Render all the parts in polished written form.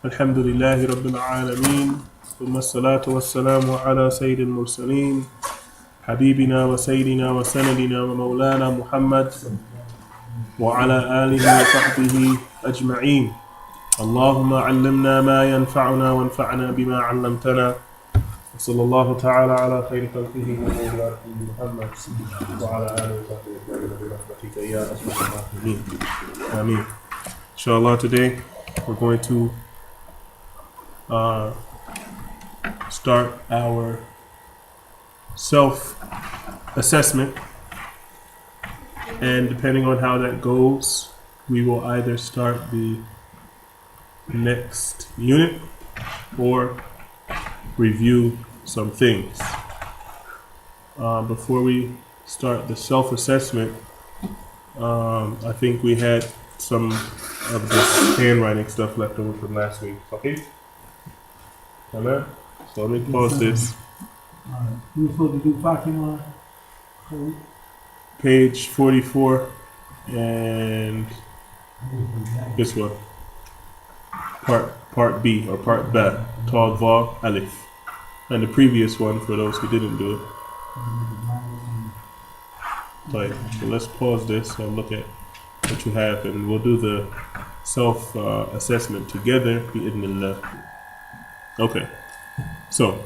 الحمد لله رب العالمين ثم الصلاة والسلام على سيد المرسلين حبيبنا وسيدنا وسندنا ومولانا محمد وعلى آله وصحبه أجمعين. اللهم علمنا ما ينفعنا وانفعنا بما علمتنا. وصلى الله تعالى على خير خلقه ومولانا محمد وعلى آله وصحبه أجمعين برحمتك يا أرحم الراحمين. آمين. Inshallah, today we're going to start our self-assessment, and depending on how that goes, we will either start the next unit or review some things. Before we start the self-assessment, I think we had some of this handwriting stuff left over from last week. Okay? Amen? So let me pause this. You were supposed to do Fatima. Page 44 and this one. Part B or part B. Tall Vav Alif. And the previous one for those who didn't do it. Right. So let's pause this and look at what you have, and we'll do the self-assessment together. Bi'idhnillah. Okay. So,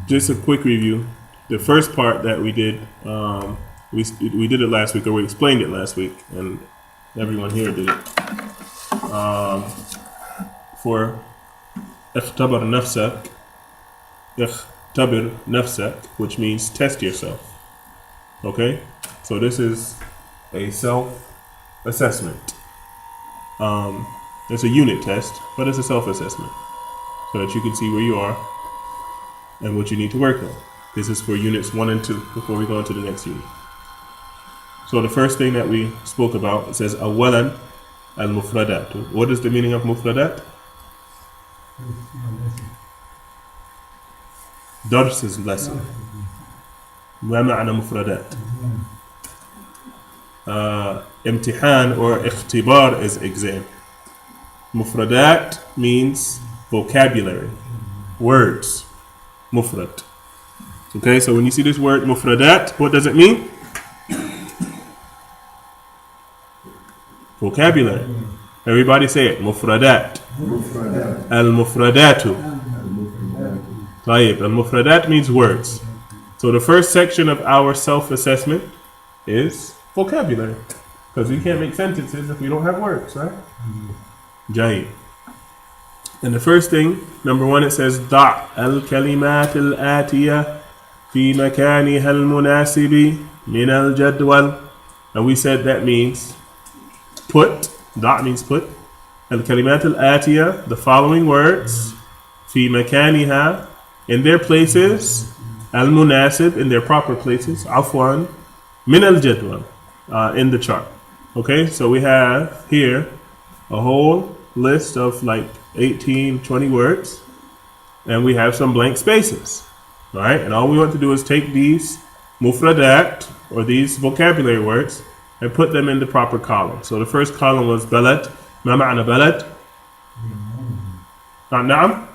just a quick review. The first part that we did, we did it last week, or we explained it last week, and everyone here did it. For اختبر نفسك, which means test yourself. Okay? So this is a self-assessment. It's a unit test, but it's a self-assessment, so that you can see where you are and what you need to work on. This is for units 1 and 2 before we go into the next unit. So the first thing that we spoke about, it says أولا المفردات. What is the meaning of mufradat? درس is lesson. ما معنى مفردات? امتحان or اختبار is exam. Mufradat means vocabulary, words. Mufrad. Okay, so when you see this word mufradat, what does it mean? Vocabulary. Everybody say it. Mufradat. Al-mufradatu. Al-mufradat means words. So the first section of our self-assessment is vocabulary, because we can't make sentences if we don't have words, right? Jayid. And the first thing, number 1, it says ضع الكلمات الآتية في مكانها المناسب من الجدول. And we said that means put. ضع means put. الكلمات الآتية, the following words, في مكانها, in their places, المناسب, in their proper places, عفوا, من الجدول, in the chart. Okay, so we have here a whole list of like 18, 20 words, and we have some blank spaces, right? And all we want to do is take these mufradat, or these vocabulary words, and put them in the proper column. So the first column was balad. ما معنى balad? نعم.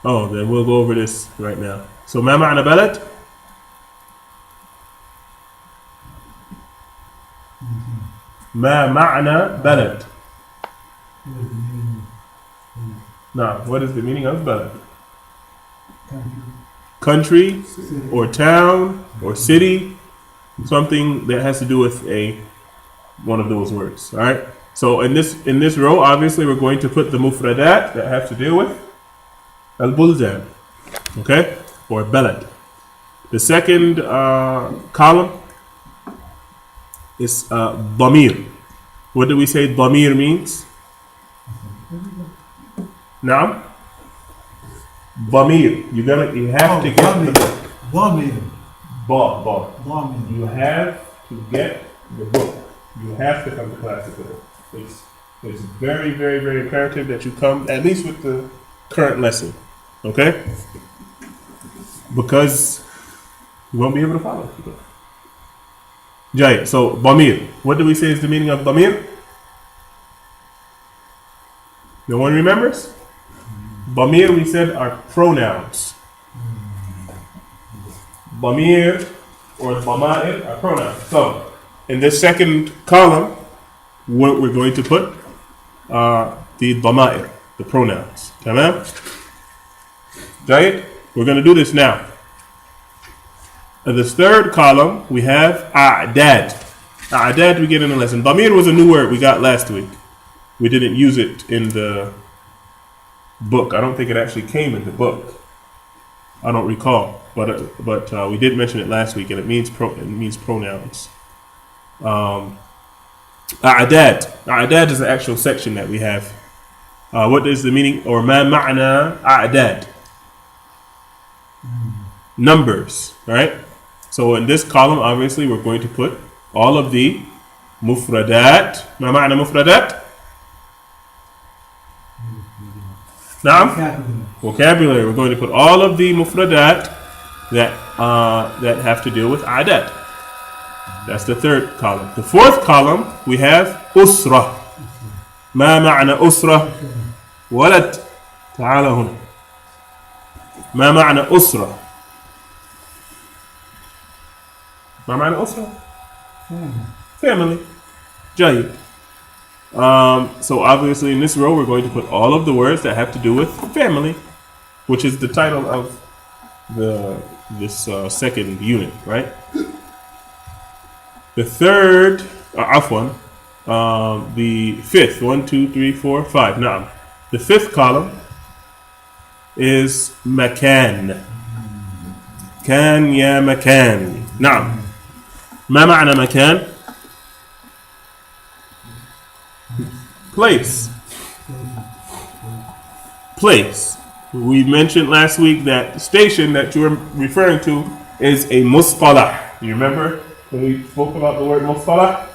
Oh, then we'll go over this right now. So ما معنى balad? ما معنى بلد? Now, what is the meaning of balad? Country or town or city, something that has to do with one of those words. All right. So in this row, obviously, we're going to put the mufradat that have to do with al-buldan, okay, or balad. The second column is damir. What do we say damir means? Now, damir. You have to get the book. You have to get the book. You have to come to class with it. It's very, very, very imperative that you come at least with the current lesson, okay? Because you won't be able to follow. Jay. So Damir. What do we say is the meaning of Damir? No one remembers? Damir, we said, are pronouns. Damir or Dama'ir are pronouns. So in this second column, what we're going to put the Dama'ir, the pronouns. Tamam? Jay? We're going to do this now. In this third column, we have A'dad. A'dad we get in the lesson. Damir was a new word we got last week. We didn't use it in the book. I don't think it actually came in the book. I don't recall. But we did mention it last week, and it means pronouns. A'dad. A'dad is the actual section that we have. What is the meaning? Or ma ma'na a'dad? Numbers, right? So in this column, obviously, we're going to put all of the mufradat. Ma ma'na mufradat? Naam? Vocabulary. We're going to put all of the mufradat that have to deal with a'dad. That's the third column. The fourth column, we have usra. ما معنى أسرة؟ ولد تعال هنا. ما معنى أسرة؟ ما معنى أسرة؟ Family. جيد. So obviously in this row we're going to put all of the words that have to do with family, which is the title of this second unit, right? The third, afwan, the fifth, 1, 2, 3, 4, 5. Naam. The fifth column is makan. Kan ya makan. Naam. ما معنى مكان? Place. Place. We mentioned last week that the station that you were referring to is a mustalah. You remember when we spoke about the word mustalah?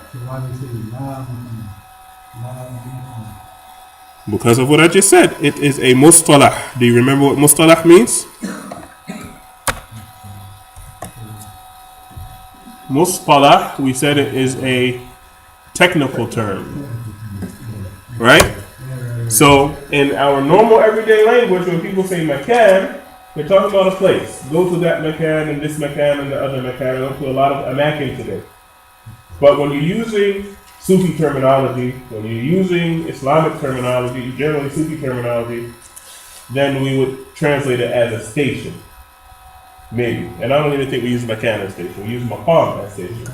Because of what I just said, it is a mustalah. Do you remember what mustalah means? Mustalah, we said it is a technical term, right? So in our normal everyday language, when people say makan, they're talking about a place. Go to that makan and this makan and the other makan. Go to a lot of amakin today. But when you're using Sufi terminology, when you're using Islamic terminology, generally Sufi terminology, then we would translate it as a station. Maybe. And I don't even think we use makan as station. We use maqam as station.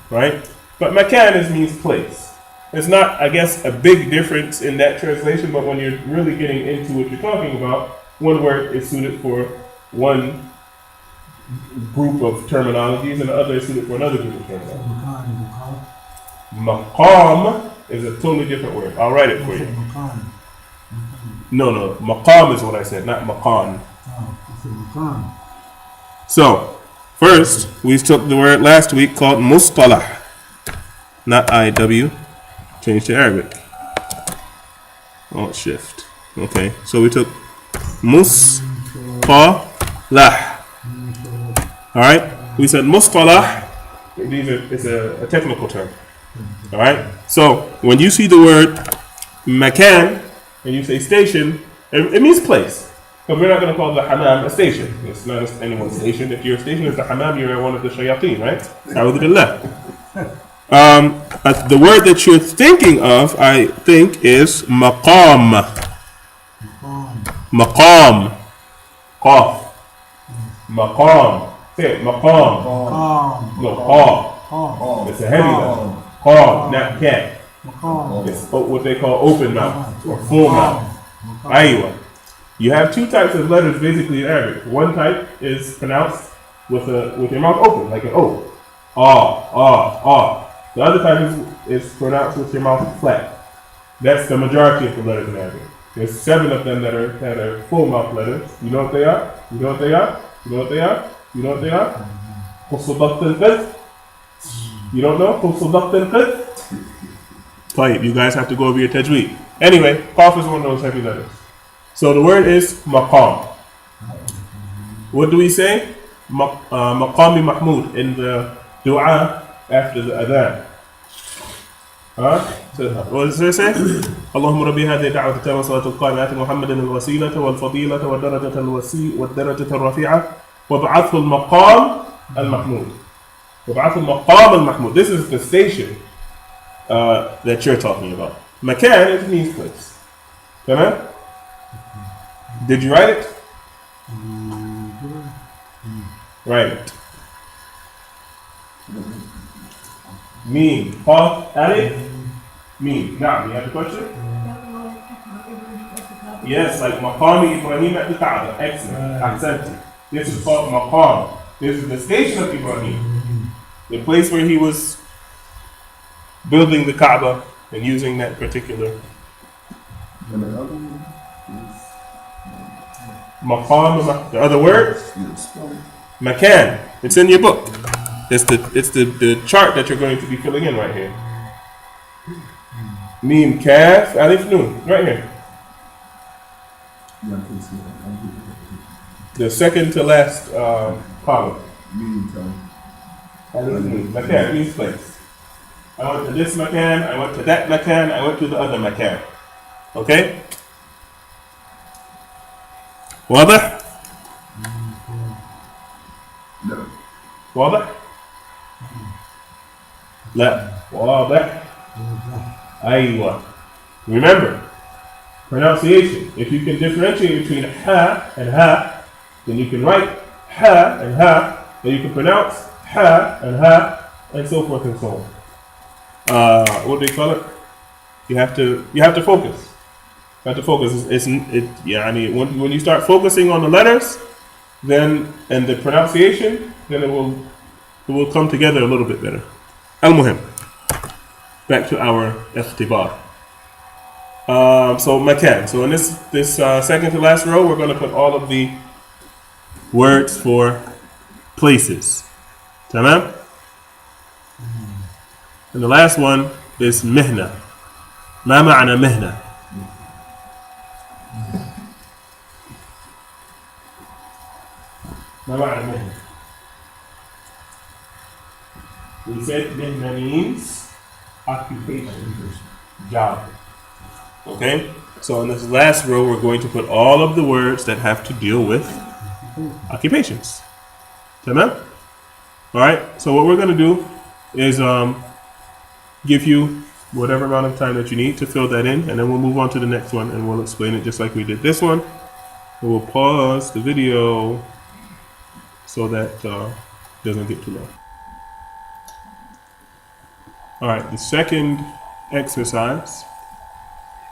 Right? But makan means place. It's not, I guess, a big difference in that translation, but when you're really getting into what you're talking about, one word is suited for one group of terminologies and the other is suited for another group of terminologies. Maqam is a totally different word. I'll write it for you. No. Maqam is what I said, not maqan. So, first, we took the word last week called mustalah, not IW. Change to Arabic. Alt shift. Okay, so we took mustalah. Alright, we said mustalah. It's a technical term. Alright, so when you see the word makan and you say station, it means place. But we're not going to call the hammam a station. It's not anyone's station. If your station is the hammam, you're one of the shayateen, right? A'udhu billah. The word that you're thinking of, I think, is maqam. Maqam. Qaf. Maqam. Say it, maqam. No, qaf. It's a heavy letter. Qaf, not cat. It's what they call open mouth or full mouth. Aywa. You have two types of letters basically in Arabic. One type is pronounced with your mouth open, like an O. Ah. The other type is pronounced with your mouth flat. That's the majority of the letters in Arabic. There's 7 of them that are full mouth letters. You know what they are? You know what they are? You know what they are? You know what they are? You don't know? Fine, you guys have to go over your tajweed. Anyway, qaf is one of those heavy letters. So the word is maqam. What do we say? Maqami Mahmud in the dua after the adhan. Huh? So, what does it say? اللهم ربي هذه دعوة التامة والصلاة القائمة آت محمدا الوسيلة والفضيلة والدرجة الرفيعة وابعثه المقام المحمود. وابعثه المقام المحمود. This is the station that you're talking about. Makan, it means place. تمام? Did you write it? Write it. Meme. Qaf, alif, meme. Now, you have a question? Yes, like Maqam Ibrahim at the Kaaba. Excellent. Ahsanti. This is called Maqam. This is the station of Ibrahim. The place where he was building the Kaaba and using that particular Maqam. The other word? Makan. It's in your book. It's the chart that you're going to be filling in right here. Meme, Kaf, Alif, Nun. Right here. The second to last column. Alif, Nun. Makan means place. I went to this Makan, I went to that Makan, I went to the other Makan. Okay? واضح؟ واضح؟ لا واضح. أيوة. Remember, pronunciation. If you can differentiate between ha and ha, then you can write ha and ha, then you can pronounce ha, and so forth and so on. What do they call it? You have to focus. You have to focus. When you start focusing on the letters, then and the pronunciation, then it will come together a little bit better. Al-Muhim. Back to our ikhtibar. So makan. So in this second to last row, we're going to put all of the words for places. Tamam? And the last one is mihna. Ma ma'na mihna? Ma ma'na mihna? We said mihna means occupation, job. Okay? So in this last row, we're going to put all of the words that have to deal with occupations. Tamam? Alright? So what we're going to do is give you whatever amount of time that you need to fill that in, and then we'll move on to the next one and we'll explain it just like we did this one. And we'll pause the video so that it doesn't get too long. Alright, the second exercise,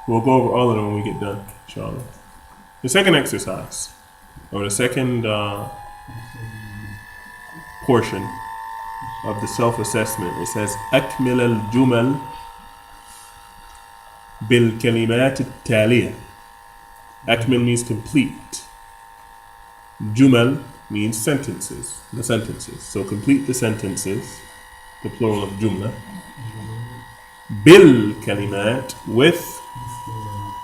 we'll go over all of them when we get done, inshallah. The second exercise, or the second portion of the self-assessment, it says أكمل الجمل بالكلمات التالية. أكمل means complete. Jumal means sentences, the sentences. So complete the sentences, the plural of jumla. بالكلمات with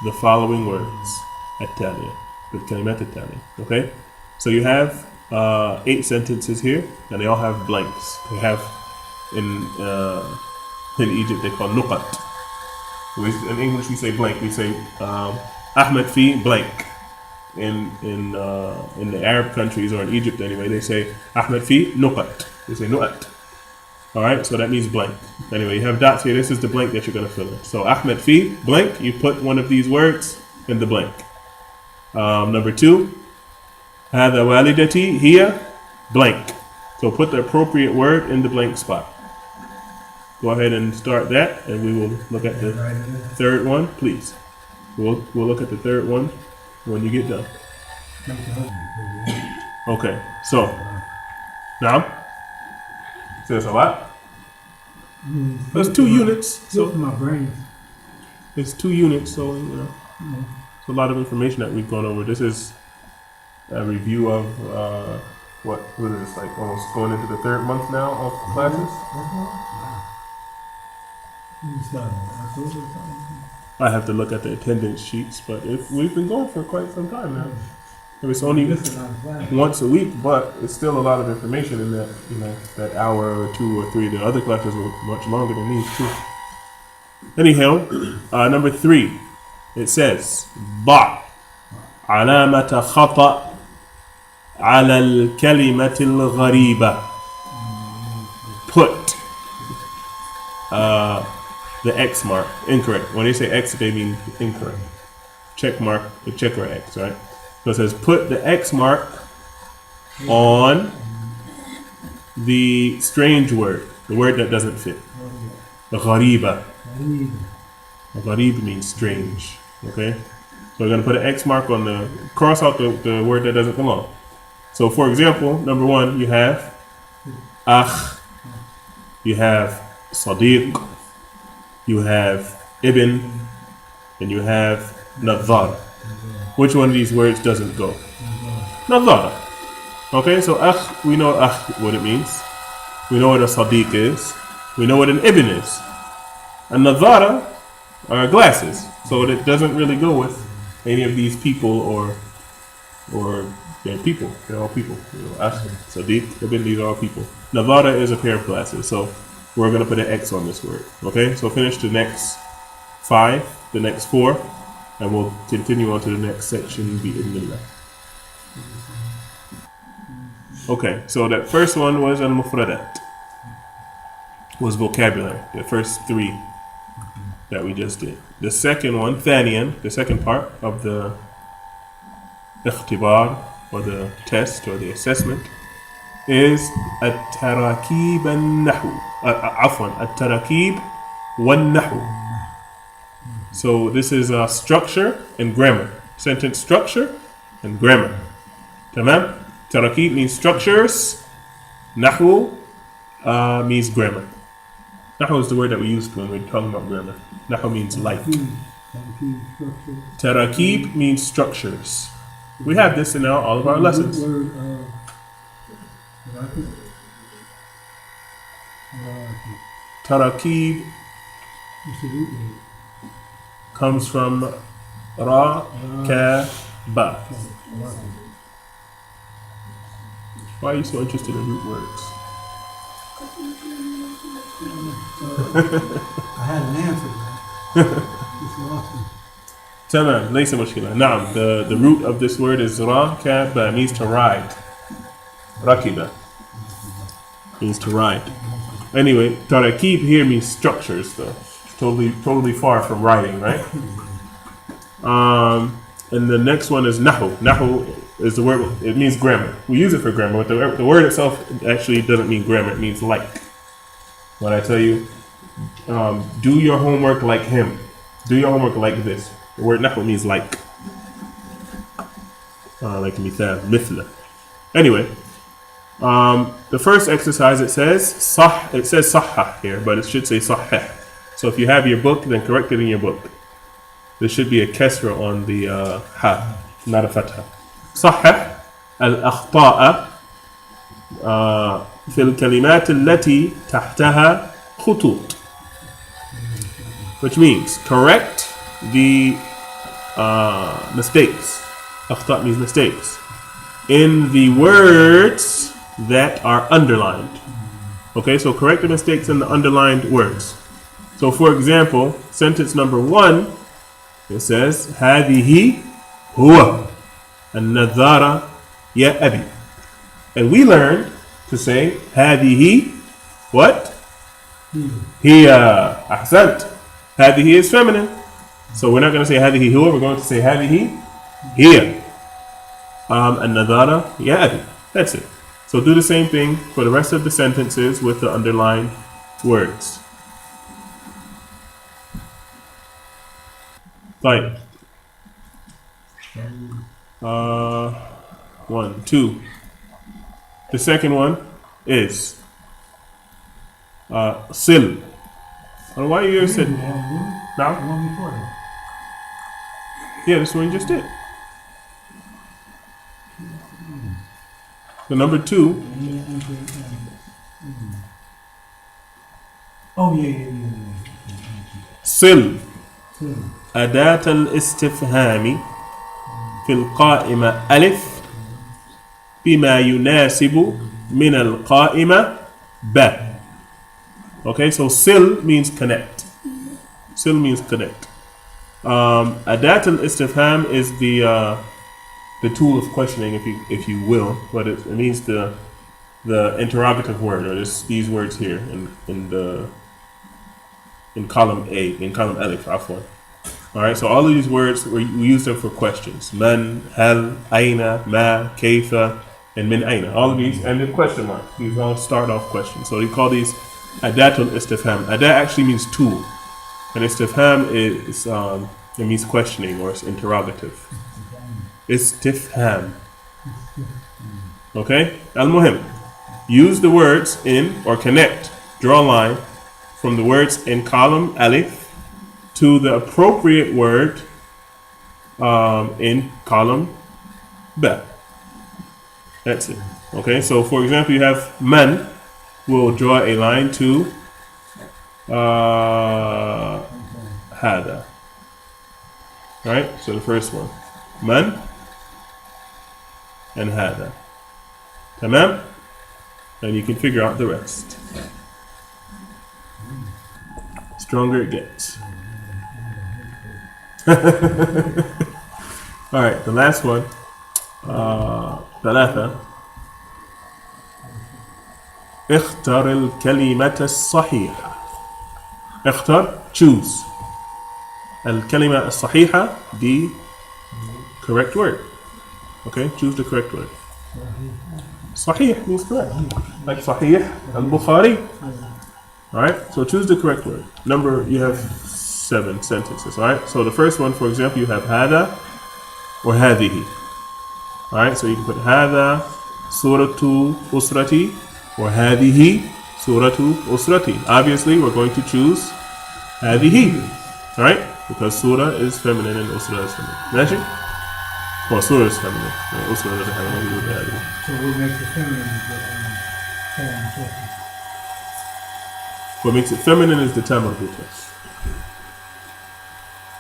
the following words. التالية. بالكلمات التالية. Okay? So you have 8 sentences here, and they all have blanks. They have in Egypt they call nuqat. In English we say blank. We say Ahmed fi blank. In the Arab countries, or in Egypt anyway, they say Ahmed fi nuqat. They say nuqat. All right, so that means blank. Anyway, you have dots here. This is the blank that you're going to fill in. So Ahmed fi blank. You put one of these words in the blank. Number 2. هذا والدتي هي blank. So put the appropriate word in the blank spot. Go ahead and start that, and we will look at the third one, please. We'll look at the third one when you get done. Okay, so now there's a lot. There's 2 units. So my brain. It's 2 units, so it's a lot of information that we've gone over. This is a review of what is this, like almost going into the 3rd month now of classes? I have to look at the attendance sheets, but we've been going for quite some time now. If it's only This is not planned. once a week, but it's still a lot of information in that, that hour or 2 or 3. The other classes were much longer than these too. Anyhow, number 3, it says ضع علامة خطأ على الكلمة الغريبة. Put the X mark. Incorrect. When they say X, they mean incorrect. Check mark, the check or X, right? So it says put the X mark on the strange word, the word that doesn't fit. The ghariba. Gharib means strange. Okay? So we're going to put an X mark on the, cross out the word that doesn't belong. So for example, number 1, you have akh, you have sadiq, you have ibn, and you have nadhar. Which one of these words doesn't go? Nadhara. Okay, so akh, we know akh what it means. We know what a sadiq is. We know what an ibn is. And nadhara are glasses. So it doesn't really go with any of these people or they're people. They're all people. Akh, sadiq, ibn, these are all people. Nadhara is a pair of glasses. So we're going to put an X on this word. Okay, so finish the next 5, the next 4. And we'll continue on to the next section, bi'idhnillah. Okay, so that first one was al-mufradat, was vocabulary, the first 3 that we just did. The second one, thaniyan, the second part of the ikhtibar, or the test, or the assessment, is at-tarakib al-nahu, at-tarakib wal-nahu. So this is structure and grammar. Sentence structure and grammar. Tamam? Tarakib means structures. Nahu means grammar. Nahu is the word that we used when we were talking about grammar. Nahu means like. Tarakib means structures. We have this in all of our lessons. Tarakib comes from ra, ka, ba. Why are you so interested in root words? I had an answer. Just lost it. Tamam, laysa mushkila. Naam, the root of this word is ra, ka, ba. It means to ride. Rakiba means to ride. Anyway, tarakib here means structures though. Totally far from writing, right? And the next one is nahu. Nahu is the word, it means grammar. We use it for grammar, but the word itself actually doesn't mean grammar, it means like. When I tell you, do your homework like him, do your homework like this. The word nahu means like. Like mithal, mithla. Anyway, the first exercise it says sahha here, but it should say sahha. So if you have your book, then correct it in your book. There should be a kasra on the ha, not a fatha. صحح الأخطاء في الكلمات التي تحتها خطوط, which means correct the mistakes. أخطاء means mistakes in the words that are underlined. Okay, so correct the mistakes in the underlined words. So for example, sentence number 1, it says هذه هو النظارة يا أبي. And we learned to say هذه what? هي. أحسنت. هذه is feminine. So we're not going to say هذه هو, we're going to say هذه هي. النظارة يا أبي. That's it. So do the same thing for the rest of the sentences with the underlined words. Right. 1, 2. The second one is sil. Why are you said now? One before that. Yeah, this one you just did. The number 2. Oh yeah. sil. أداة الاستفهام في القائمة ألف بما يناسب من القائمة ب. Okay, so sil means connect. Sil means connect. Adat al-istifham is the tool of questioning, if you will, but it means the interrogative word, or these words here in column A, in column Alif, afwan. All right, so all of these words we use them for questions: man, hal, aina, ma, kayfa, and min aina. All of these and the question marks. These all start off questions. So we call these adatul istifham. Adat actually means tool, and istifham is it means questioning, or it's interrogative. Istifham. Okay? Al-Muhim. Use the words in, or connect, draw a line from the words in column Alif to the appropriate word in column Ba. That's it. Okay? So, for example, you have man. We'll draw a line to hada. Right? So the first one. Man and hada. Tamam? And you can figure out the rest. Stronger it gets. Alright, the last one. ثلاثة. اختر الكلمة الصحيحة. اختر, choose. الكلمة الصحيحة, the correct word. Okay, choose the correct word. Sahih means correct. Like Sahih al-Bukhari. Alright, so choose the correct word. You have 7 sentences. Alright, so the first one, for example, you have hada or hadihi. Alright, so you can put hada suratu usrati or hadihi suratu usrati. Obviously, we're going to choose hadihi. Alright, because surah is feminine and usra is feminine. Imagine? Well, surah is feminine. Usra doesn't have anything to do with hadihi. So what makes it feminine is the What makes it feminine is the tamar buta.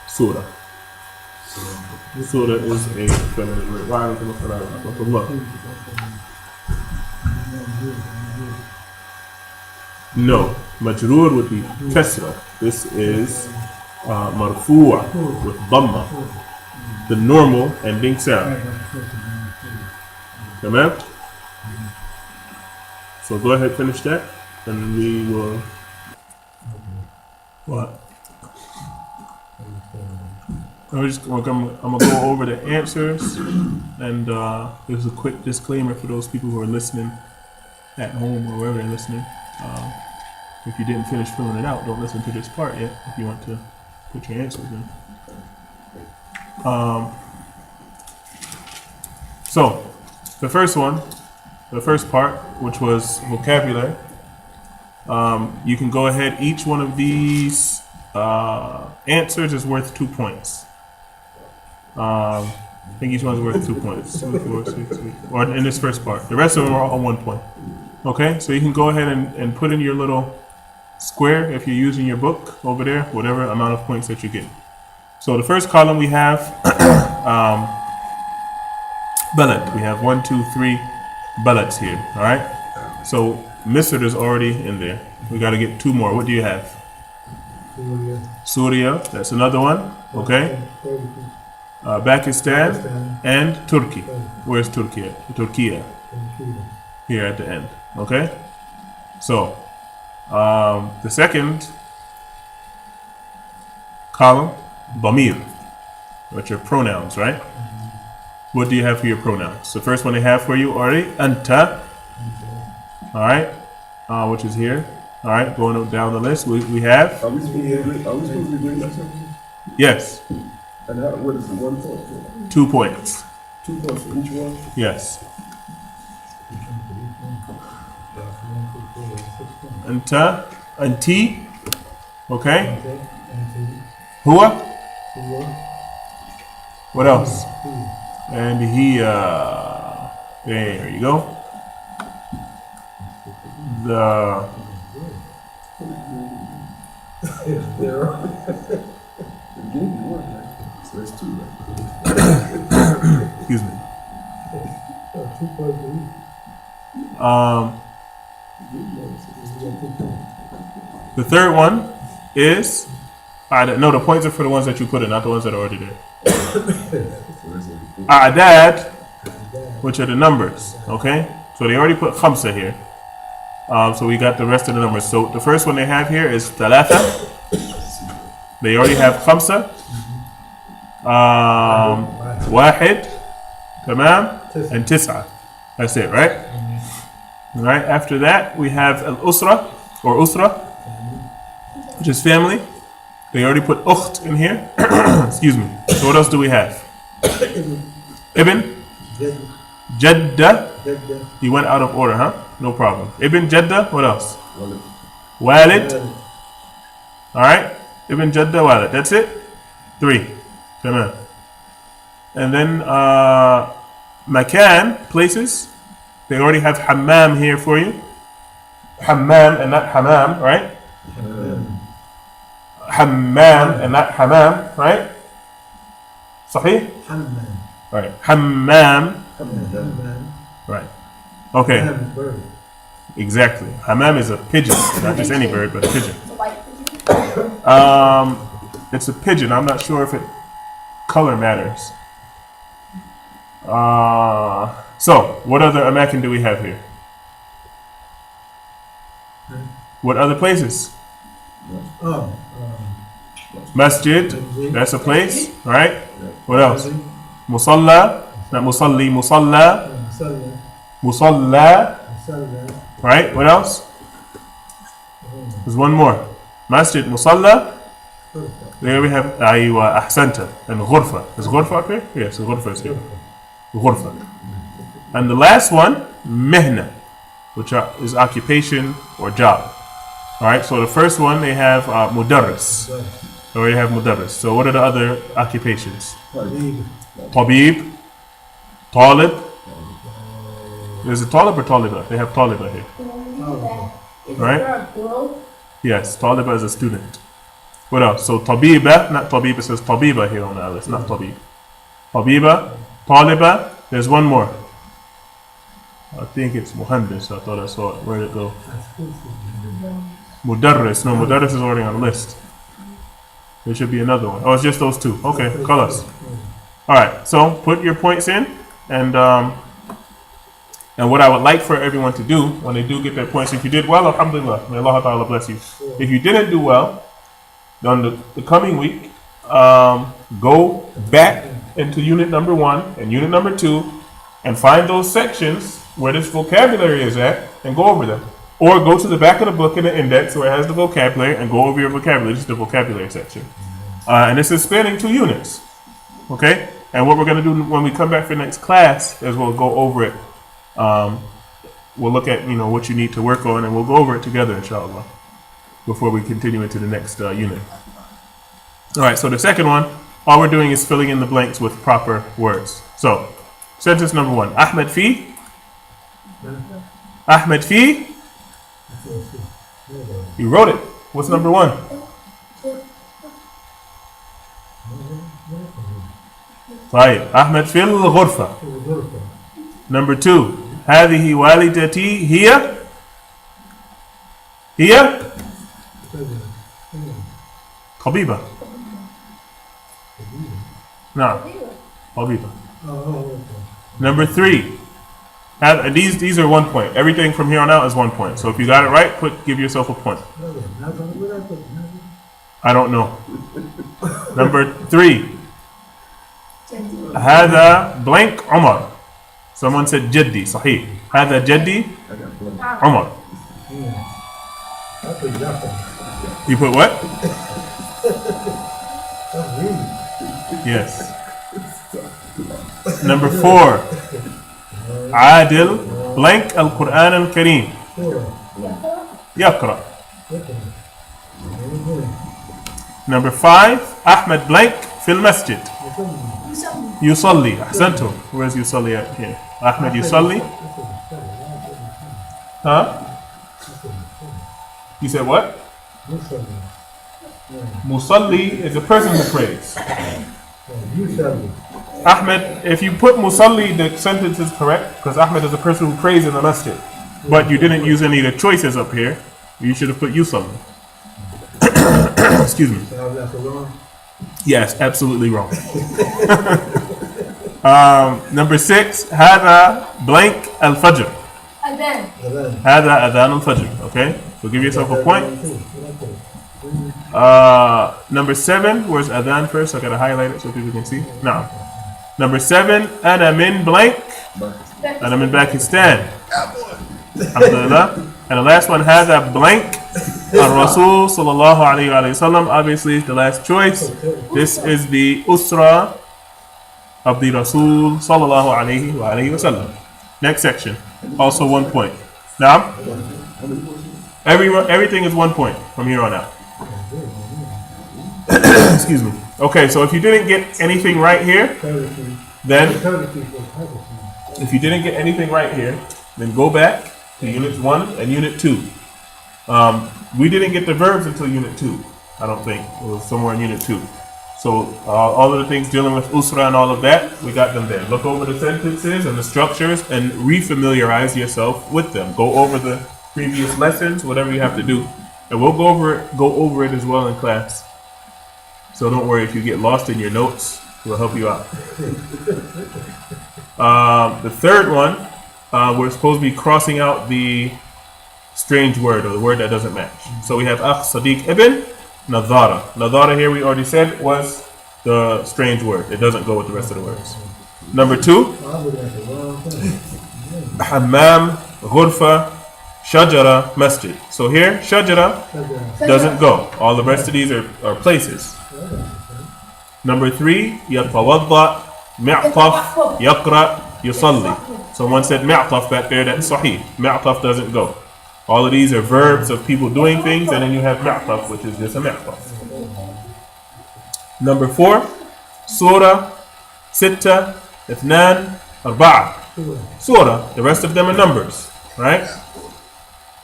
Surah. Surah is a feminine word. Wa alaikum assalam wa rahmatullah. No, majroor would be kasra. This is marfu'a with dhamma, the normal ending sound. Tamam? So go ahead, finish that, and we will. What? I'm gonna go over the answers, and there's a quick disclaimer for those people who are listening at home or wherever they're listening. If you didn't finish filling it out, don't listen to this part yet if you want to put your answers in. So, the first part, which was vocabulary, you can go ahead. Each one of these answers is worth 2 points. I think each one's worth 2 points. 2, 4, 6, 8. Or in this first part. The rest of them are all 1 point. Okay, so you can go ahead and put in your little square if you're using your book over there, whatever amount of points that you get. So the first column we have balad. We have 1, 2, 3 balads here. All right. So Misr is already in there. We got to get 2 more. What do you have? Syria. That's another one. Okay. Pakistan and Turkey. Where's Turkey? Turkey. Here at the end. Okay. So the second column, damir, which are pronouns, right? What do you have for your pronouns? The first one they have for you already, anta. All right, which is here. All right, going down the list, we have. Are we supposed to be doing that? Yes. And what is the 1 point for? 2 points. 2 points for each one? Yes. Anta, anti. Okay. Huwa. What else? And he. There you go. The. So that's 2, right? Excuse me. The third one is no. The points are for the ones that you put in, not the ones that are already there. A'dad, which are the numbers. Okay, so they already put khamsa here. So we got the rest of the numbers. So the first one they have here is thalatha. They already have khamsa. Wahid, tamam, and tis'a. That's it, right? All right. After that, we have al-usra or usra, which is family. They already put ukht in here. Excuse me. So what else do we have? Ibn, Jadda. You went out of order, huh? No problem. Ibn Jadda. What else? Walid. All right. Ibn Jadda, Walid. That's it. 3. Tamam. And then makan, places. They already have hammam here for you. Hammam and not hammam, right? Hammam and not hammam, right? Sahih? Right. Hammam. Right. Okay. Exactly. Hammam is a pigeon, not just any bird, but a pigeon. It's a pigeon. I'm not sure if it color matters. So, what other amakin do we have here? What other places? Masjid, that's a place, right? What else? Musalla, not musalli, musalla. Musalla, right? What else? There's one more. Masjid, musalla. There we have aywa, ahsanta, and ghurfa. Is ghurfa up here? Yes, ghurfa is here. Ghurfa. And the last one, mihna, which is occupation or job. Alright, so the first one they have mudarris. They already have mudarris. So what are the other occupations? Tabib, talib. Is it talib or taliba? They have taliba here. Right? Yes, taliba is a student. What else? So tabiba, not tabib, it says tabiba here on the list, not tabib. Tabiba, taliba, there's one more. I think it's muhandis. I thought I saw it. Where did it go? Mudarris. No, mudarris is already on the list. There should be another one. Oh, it's just those two. Okay, call us. Alright, so put your points in, and what I would like for everyone to do when they do get their points, if you did well, alhamdulillah, may Allah Ta'ala bless you. If you didn't do well, then the coming week, go back into unit number 1 and unit number 2 and find those sections where this vocabulary is at and go over them. Or go to the back of the book in the index where it has the vocabulary and go over your vocabulary. This is the vocabulary section. And this is spanning 2 units. Okay? And what we're going to do when we come back for the next class is we'll go over it. We'll look at what you need to work on, and we'll go over it together, inshallah, before we continue into the next unit. Alright, so the second one, all we're doing is filling in the blanks with proper words. So, sentence number 1. Ahmed fi. Ahmed fi. You wrote it. What's number 1? طيب. Ahmed fil ghurfa. Number 2. هذه والدتي هي طبيبة. نعم طبيبة. Number 3. These are 1 point. Everything from here on out is 1 point. So if you got it right, give yourself a point. I don't know. Number 3. هذا blank عمر. Someone said جدي. صحيح. هذا جدي عمر. You put what? Yes. Number 4. عادل blank القرآن الكريم. يقرأ. Number 5. أحمد blank في المسجد. يصلي. أحسنتم. Where's يصلي at here? Ahmed يصلي. Huh? You said what? Musalli is a person who prays. Yusalli. Ahmed, if you put musalli, the sentence is correct because Ahmed is a person who prays in the masjid. But you didn't use any of the choices up here. You should have put yusalli. Excuse me. So that's wrong. Yes, absolutely wrong. Number 6, هذا blank al-fajr. Adhan. هذا أذان الفجر. Okay, so give yourself a point. Number 7, where's adhan first? I gotta highlight it so people can see. Now, number 7, أنا من blank. أنا من Pakistan. Alhamdulillah. And the last one, هذا blank. Al-Rasul sallallahu alayhi wa sallam. Obviously, it's the last choice. This is the usra of the Rasul sallallahu alayhi wa sallam. Next section, also 1 point. Now, everything is 1 point from here on out. Excuse me. Okay, so if you didn't get anything right here, then if you didn't get anything right here, then go back to units 1 and unit 2. We didn't get the verbs until unit 2. I don't think it was somewhere in unit 2. So all of the things dealing with usra and all of that, we got them there. Look over the sentences and the structures and refamiliarize yourself with them. Go over the previous lessons, whatever you have to do, and we'll go over it as well in class. So don't worry if you get lost in your notes. We'll help you out. The third one, we're supposed to be crossing out the strange word or the word that doesn't match. So we have akh, sadiq, ibn, nadhara. Nadhara here we already said was the strange word. It doesn't go with the rest of the words. Number 2, hammam, ghurfa, shajara, masjid. So here, shajara doesn't go. All the rest of these are places. Number 3, yatawadda, mi'taf, yaqra, yusalli. Someone said mi'taf back there, that's sahih. Mi'taf doesn't go. All of these are verbs of people doing things, and then you have mi'taf, which is just a mi'taf. Number 4, surah, sitta, ithnan, arba'a. Surah, the rest of them are numbers, right?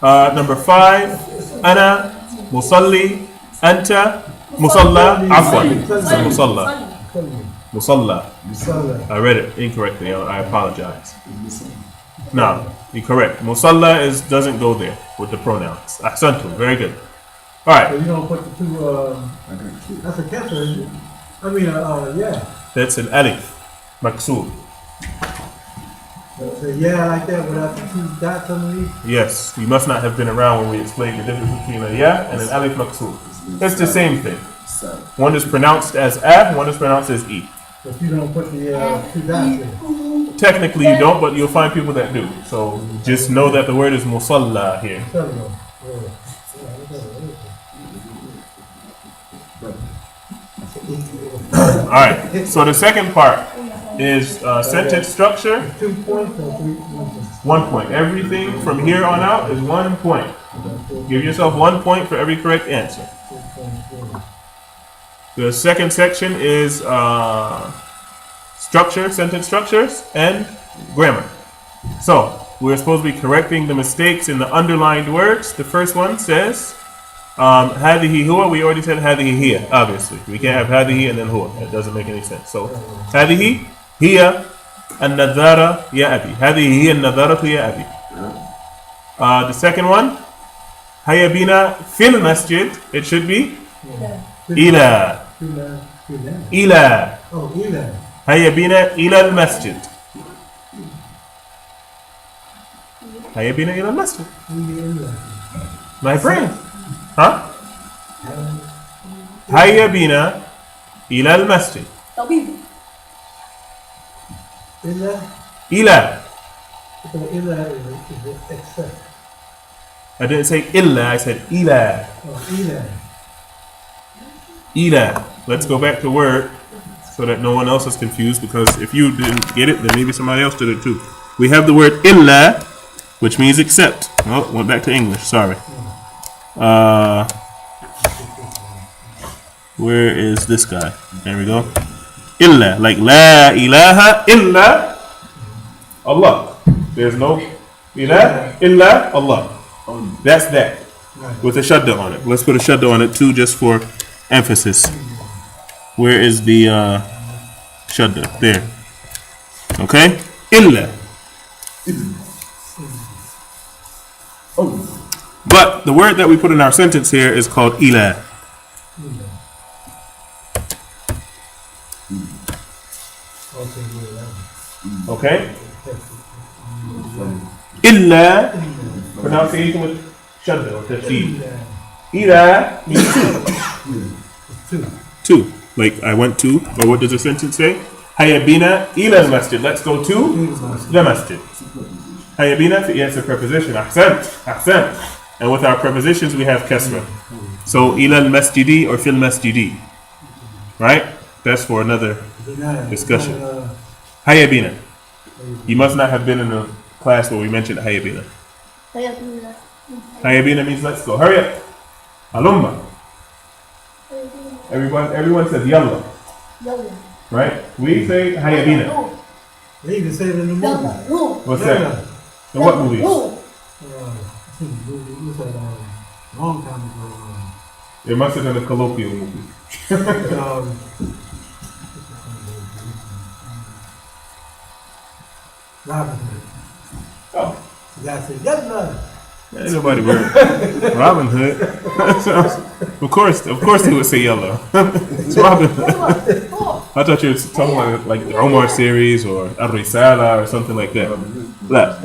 Number 5, ana, musalli, anta, musalla, afwan. Musalla. Musalla. I read it incorrectly. I apologize. No, you're correct. Musalla doesn't go there with the pronouns. Ahsantum. Very good. All right. So you don't put the two, that's a kesser, isn't it? I mean, yeah. That's an alif. Maksur. So yeah, like that without the two dots underneath. Yes. You must not have been around when we explained the difference between a ya and an alif maksur. It's the same thing. One is pronounced as a, one is pronounced as e. But you don't put the two dots in. Technically you don't, but you'll find people that do. So just know that the word is musalla here. Alright, so the second part is sentence structure. 2 points or 3 points? 1 point. Everything from here on out is 1 point. Give yourself 1 point for every correct answer. The second section is structure, sentence structures, and grammar. So, we're supposed to be correcting the mistakes in the underlined words. The first one says, هذه هو. We already said هذه هي, obviously. We can't have هذه and then هو. That doesn't make any sense. So, هذه هي النظارة يا أبي. هذه هي النظارة يا أبي. The second one, هيا بنا في المسجد. It should be إلى. إلى. Oh, إلى. هيا بنا إلى المسجد. هيا بنا إلى المسجد. My friend. Huh? هيا بنا إلى المسجد. طبيب. إلى. إلى. إلى is except. I didn't say إلا, I said إلى. Oh, إلى. إلى. Let's go back to word so that no one else is confused, because if you didn't get it, then maybe somebody else did it too. We have the word إلا, which means except. Oh, went back to English, sorry. Where is this guy? There we go. Illa, like la ilaha illa Allah. There's no ilah illa Allah. That's that. With a shadda on it. Let's put a shadda on it too, just for emphasis. Where is the Shadda. There. Okay? Illa. Oh, But the word that we put in our sentence here is called ila. Okay? Illa, pronunciation with shadda or tashdid. Ila means two. Two. Like I went to, or what does the sentence say? Hayabina ila al-masjid. Let's go to the masjid. Hayabina is a preposition. Ahsan. Ahsan. And with our prepositions we have kasra. So ila al-masjidi or fil masjidi. Right? That's for another discussion. Hayabina. You must not have been in a class where we mentioned Hayabina. Hayabina means let's go. Hurry up. Halumma. Everyone says yalla. Right? We say Hayabina. They even say it in the movie. What's that? In what movies? Long time ago. It must have been a colloquial movie. Robin Hood. Oh. The guy said, "Yalla." Ain't nobody worried. Robin Hood. of course they would say yellow. It's Robin Hood. I thought you were talking about like the Omar series or Ar-Risala or something like that. Left.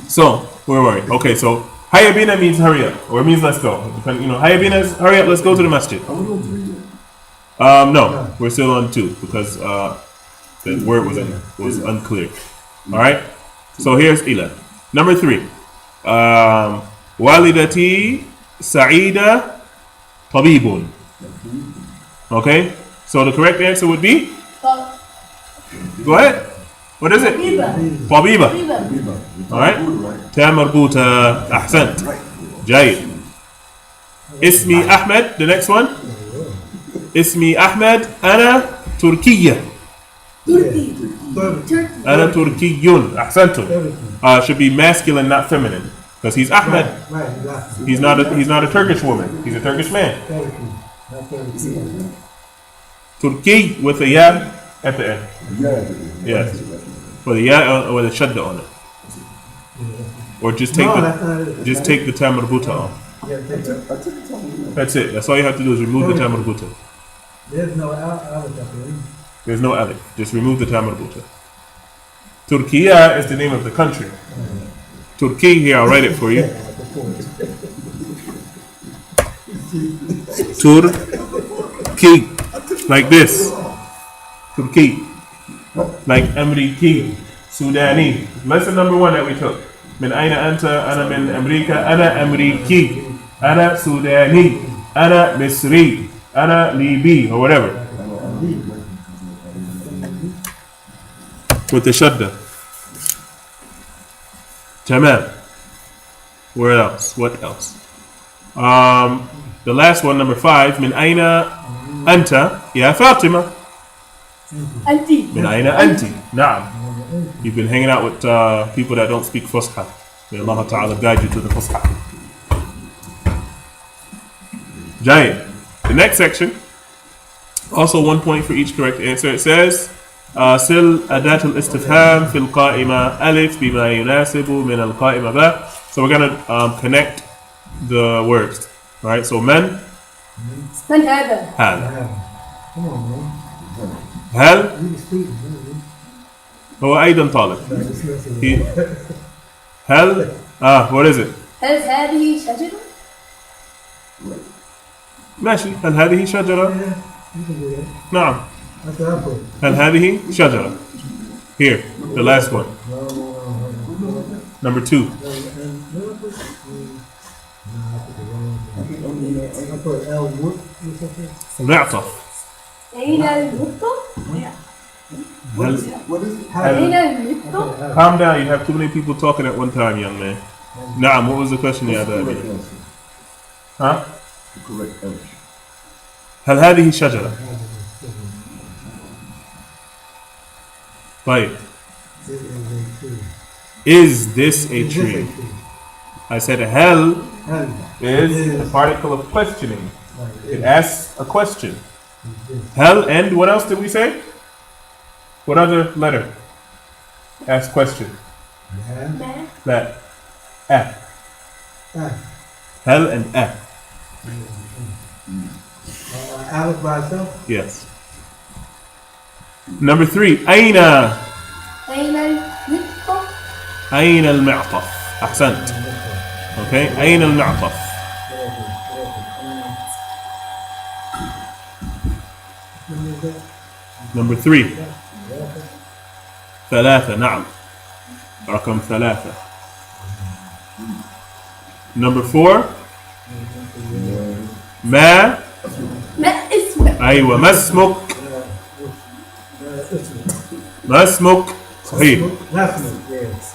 So, where were we? Okay, so Hayabina means hurry up, or it means let's go. Hayabina is hurry up, let's go to the masjid. No, we're still on 2 because the word was unclear. All right, so here's ila. Number 3. Walidati Sa'ida Tabibun. Okay, so the correct answer would be. Go ahead. What is it? Tabiba. All right. Ta marbuta. Ahsant. Jayid. Ismi Ahmed. The next one. Ismi Ahmed. Ana Turkiya. Ana Turkiyun. Ahsantum. Should be masculine, not feminine, because he's Ahmed. He's not a Turkish woman. He's a Turkish man. Turki with a ya at the end. Yes. With a ya or the shadda on it. Or just take the ta marbuta off. That's it. That's all you have to do is remove the ta marbuta. There's no alif. There's no alif. Just remove the ta marbuta. Turkiya is the name of the country. Turkey, here, I'll write it for you. Turkey. Like this. Turkey. Like Amriki. Sudani. Lesson number 1 that we took. من أين أنت؟ أنا من أمريكا. أنا أمريكي. أنا سوداني. أنا مصري. أنا ليبي. Or whatever. With the shadda. Tamam. Where else? What else? The last one, number 5. من أين أنت يا فاطمة؟ من أين أنت؟ نعم. You've been hanging out with people that don't speak Fusha. May Allah Ta'ala guide you to the Fusha. Jayid. The next section, also 1 point for each correct answer. It says, سل أداة الاستفهام في القائمة ألف بما يناسب من القائمة ب. So we're going to connect the words. Alright, so من هذا هل هو أيضا طالب. هل what is it? هل هذه شجرة؟ ماشي. هل هذه شجرة؟ نعم. هل هذه شجرة? Here, the last one. Number 2. معطف. أين النقطة؟ What is it? أين النقطة؟ Calm down, you have too many people talking at one time, young man. Naam, what was the question you had? Huh? The correct answer. هل هذه شجرة؟ طيب. Is this a tree? I said hal Hal. is a particle of questioning. It asks a question. Hal and what else did we say? What other letter? Ask question. Ma. That. Ah. Ah. Hal and ah. Alice by itself. Yes. Number 3. Aina. أين المطبخ؟ أين المعطف. أحسنت. Okay. أين المعطف. Number 3. ثلاثة. نعم. رقم 3. Number 4. ما. ما اسمك؟ أيوة. ما اسمك. ما اسمك. صحيح. National. Yes.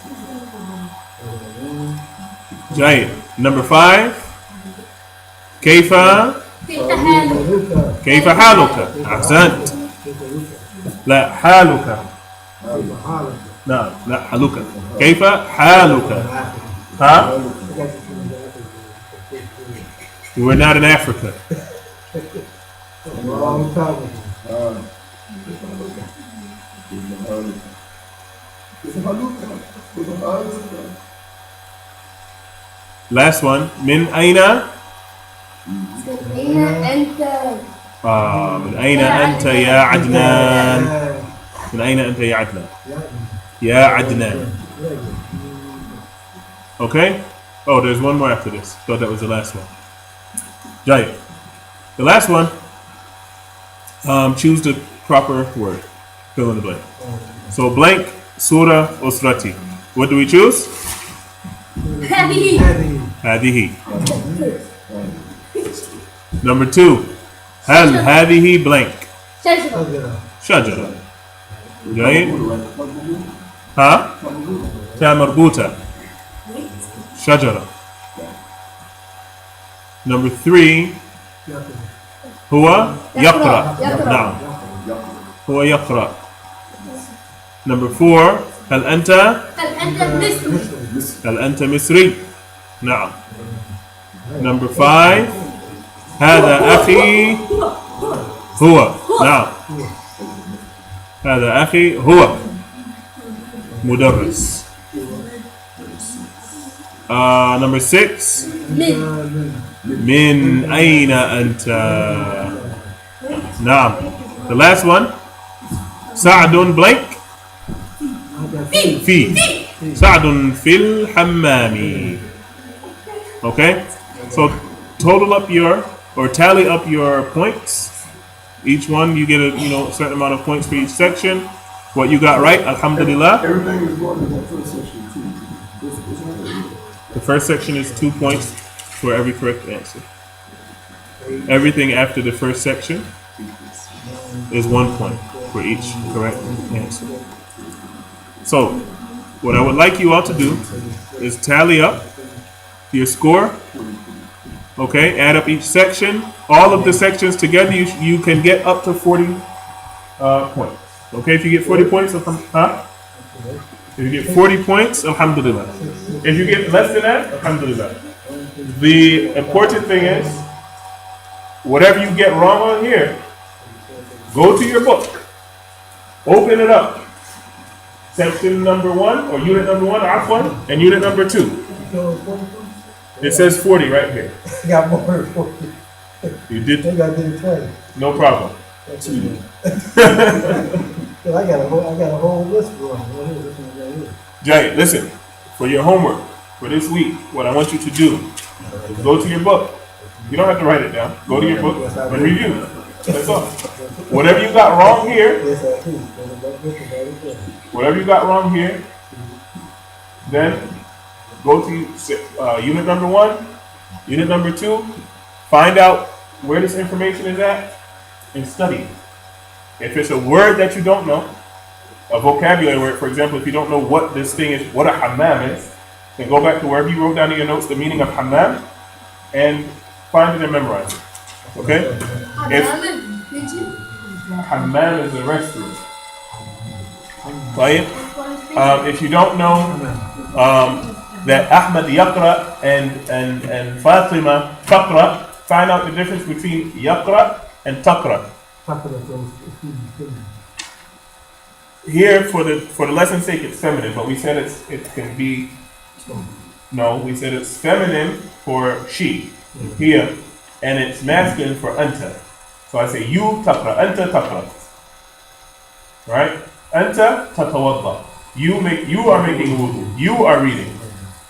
جيد. Number 5. كيف كيف حالك؟ كيف حالك. أحسنت. لا حالك. نعم لا حالك. كيف حالك. ها. You were not in Africa. Long time ago. Last one. من أين؟ أين أنت؟ من أين أنت يا عدنان؟ من أين أنت يا عدنان؟ يا عدنان. Okay? Oh, there's one more after this. Thought that was the last one. Jai. The last one. Choose the proper word. Fill in the blank. So blank, surah, usrati. What do we choose? هذه هذه. Number 2. هل هذه blank. شجرة. شجرة. جيد. ها؟ تاء مربوطة. شجرة. Number 3. هو يقرأ. نعم. هو يقرأ. Number 4. هل أنت؟ هل أنت مصري؟ هل أنت مصري؟ نعم. Number 5. هذا أخي. هو. نعم. هذا أخي هو مدرس. Number 6. من أين أنت؟ نعم. The last one. سعد blank. في. سعد في الحمام. Okay? So total up your or tally up your points. Each one you get a certain amount of points for each section. What you got right, alhamdulillah. Everything is going in that first section too. The first section is 2 points for every correct answer. Everything after the first section is 1 point for each correct answer. So, what I would like you all to do is tally up your score. Okay, add up each section. All of the sections together, you can get up to 40 points. Okay, if you get 40 points, if you get 40 points, alhamdulillah. If you get less than that, alhamdulillah. The important thing is, whatever you get wrong on here, go to your book, open it up. Section number 1, or unit number 1, afwan, and unit number 2. It says 40 right here. Got more than 40. You did, Maybe I did 20. no problem. I got a whole list for them. Jay, listen, for your homework for this week, what I want you to do is go to your book. You don't have to write it down. Go to your book and review. That's all. Whatever you got wrong here, whatever you got wrong here, then go to unit number 1, unit number 2, find out where this information is at, and study it. If it's a word that you don't know, a vocabulary word, for example, if you don't know what this thing is, what a hammam is, then go back to wherever you wrote down in your notes the meaning of hammam and find it and memorize it. Okay? If hammam is a restroom. Right? If you don't know that Ahmad yaqra and Fatima taqra. Find out the difference between yaqra and taqra. Here for the lesson's sake it's feminine, but we said it can be no, we said it's feminine for she, here, and it's masculine for anta. So I say you taqra, anta taqra. Right? Anta tatawadda. You are making wudu. You are reading.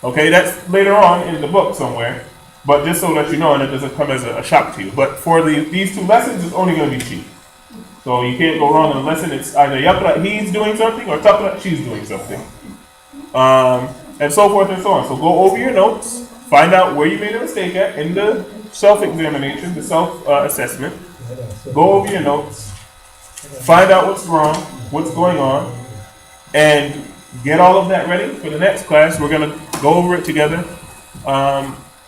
Okay, that's later on in the book somewhere. But just so that you know, and it doesn't come as a shock to you. But for these two lessons, it's only going to be she. So you can't go wrong in a lesson. It's either yaqra, he's doing something, or taqra, she's doing something. And so forth and so on. So go over your notes, find out where you made a mistake at in the self-examination, the self-assessment. Go over your notes, find out what's wrong, what's going on, and get all of that ready for the next class. We're going to go over it together.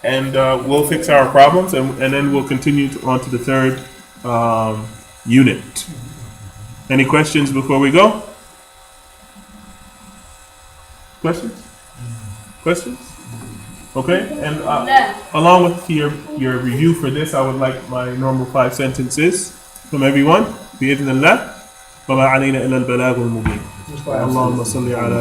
And we'll fix our problems, and then we'll continue on to the third unit. Any questions before we go? Questions? Questions? Okay, and along with your review for this, I would like my normal 5 sentences from everyone. بإذن الله وما علينا إلا البلاغ المبين. اللهم صل على